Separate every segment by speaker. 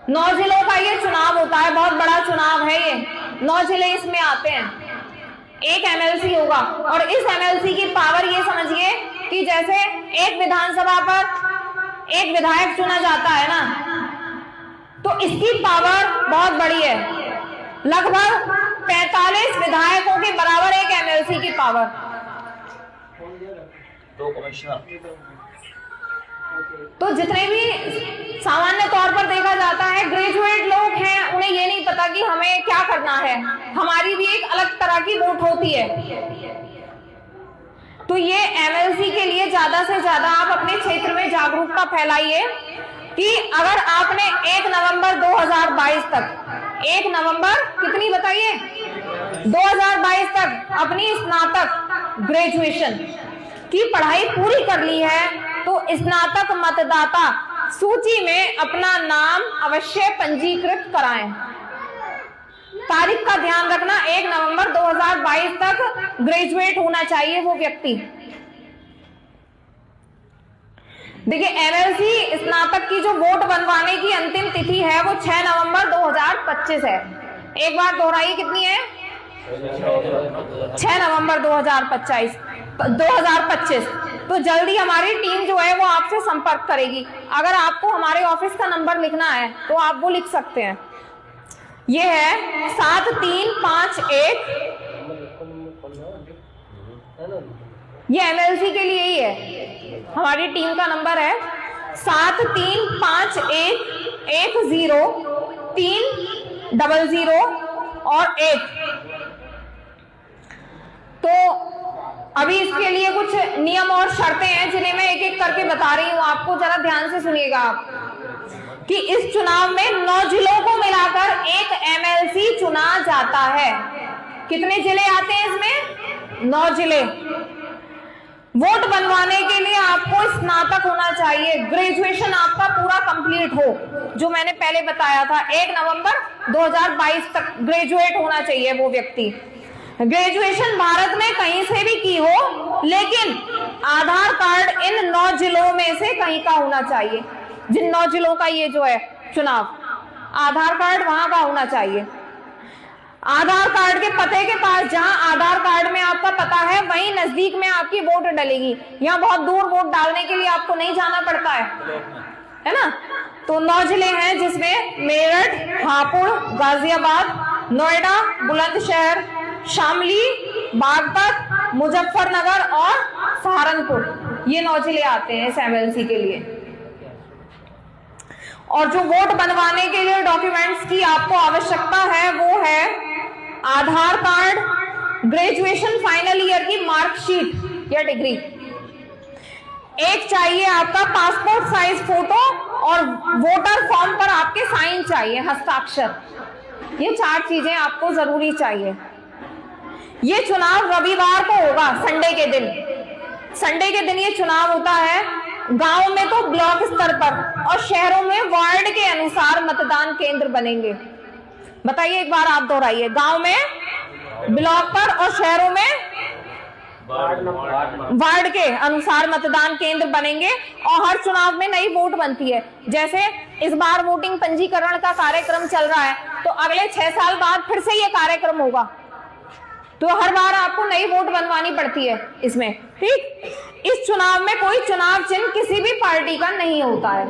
Speaker 1: 9 जिलों का ये चुनाव होता है, बहुत बड़ा चुनाव है ये। 9 जिले इसमें आते हैं, एक एमएलसी होगा। और इस एमएलसी की पावर ये समझिए कि जैसे एक विधानसभा पर एक विधायक चुना जाता है ना, तो इसकी पावर बहुत बड़ी है। लगभग 45 विधायकों के बराबर एक एमएलसी की पावर।
Speaker 2: 2 कमिश्नर।
Speaker 1: तो जितने भी सामान्य तौर पर देखा जाता है ग्रेजुएट लोग हैं, उन्हें ये नहीं पता कि हमें क्या करना है। हमारी भी एक अलग तरह की वोट होती है। तो ये एमएलसी के लिए ज्यादा से ज्यादा आप अपने क्षेत्र में जागरूकता फैलाइए कि अगर आपने 1 नवंबर 2022 तक, 1 नवंबर कितनी बताइए, 2022 तक अपनी स्नातक ग्रेजुएशन की पढ़ाई पूरी कर ली है, तो स्नातक मतदाता सूची में अपना नाम अवश्य पंजीकृत कराएं। तारीख का ध्यान रखना, 1 नवंबर 2022 तक ग्रेजुएट होना चाहिए वो व्यक्ति। देखिए, एमएलसी स्नातक की जो वोट बनवाने की अंतिम तिथि है वो 6 नवंबर 2025 है। एक बार दोहराइए, कितनी है? 6 नवंबर 2025। तो जल्दी हमारी टीम जो है वो आपसे संपर्क करेगी। अगर आपको हमारे ऑफिस का नंबर लिखना है तो आप वो लिख सकते हैं। ये है 7351। ये एमएलसी के लिए ही है, हमारी टीम का नंबर है 73511030 और 1। तो अभी इसके लिए कुछ नियम और शर्तें हैं जिन्हें मैं एक एक करके बता रही हूं आपको, जरा ध्यान से सुनिएगा आप, कि इस चुनाव में 9 जिलों को मिलाकर एक एमएलसी चुना जाता है। कितने जिले आते हैं इसमें? 9 जिले। वोट बनवाने के लिए आपको स्नातक होना चाहिए, ग्रेजुएशन आपका पूरा कंप्लीट हो, जो मैंने पहले बताया था 1 नवंबर 2022 तक ग्रेजुएट होना चाहिए वो व्यक्ति। ग्रेजुएशन भारत में कहीं से भी की हो, लेकिन आधार कार्ड इन 9 जिलों में से कहीं का होना चाहिए। जिन 9 जिलों का ये जो है चुनाव, आधार कार्ड वहां का होना चाहिए। आधार कार्ड के पते के पास, जहां आधार कार्ड में आपका पता है, वहीं नजदीक में आपकी वोट डलेगी। यहाँ बहुत दूर वोट डालने के लिए आपको नहीं जाना पड़ता है ना। तो 9 जिले हैं जिसमें मेरठ, हापुड़, गाजियाबाद, नोएडा, बुलंदशहर, शामली, बागपत, मुजफ्फरनगर और सहारनपुर, ये 9 जिले आते हैं इस एमएलसी के लिए। और जो वोट बनवाने के लिए डॉक्यूमेंट्स की आपको आवश्यकता है वो है आधार कार्ड, ग्रेजुएशन फाइनल ईयर की मार्कशीट या डिग्री, एक चाहिए आपका पासपोर्ट साइज फोटो, और वोटर फॉर्म पर आपके साइन चाहिए, हस्ताक्षर। ये 4 चीजें आपको जरूरी चाहिए। ये चुनाव रविवार को होगा, संडे के दिन। संडे के दिन ये चुनाव होता है। गांव में तो ब्लॉक स्तर पर और शहरों में वार्ड के अनुसार मतदान केंद्र बनेंगे। बताइए, एक बार आप दोहराइए। गांव में ब्लॉक पर और शहरों में वार्ड के अनुसार मतदान केंद्र बनेंगे। और हर चुनाव में नई वोट बनती है। जैसे इस बार वोटिंग पंजीकरण का कार्यक्रम चल रहा है, तो अगले 6 साल बाद फिर से ये कार्यक्रम होगा। तो हर बार आपको नई वोट बनवानी पड़ती है इसमें, ठीक। इस चुनाव में कोई चुनाव चिन्ह किसी भी पार्टी का नहीं होता है,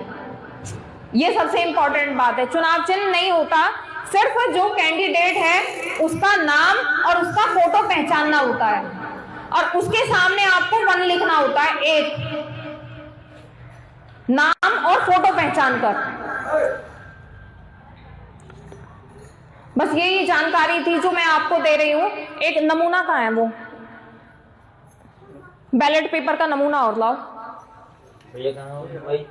Speaker 1: ये सबसे इंपॉर्टेंट बात है। चुनाव चिन्ह नहीं होता, सिर्फ जो कैंडिडेट है उसका नाम और उसका फोटो पहचानना होता है, और उसके सामने आपको 1 लिखना होता है, 1 नाम और फोटो पहचान कर। बस यही जानकारी थी जो मैं आपको दे रही हूं। एक नमूना कहाँ है, वो बैलेट पेपर का नमूना और लाओ।
Speaker 2: ये कहाँ हो भाई?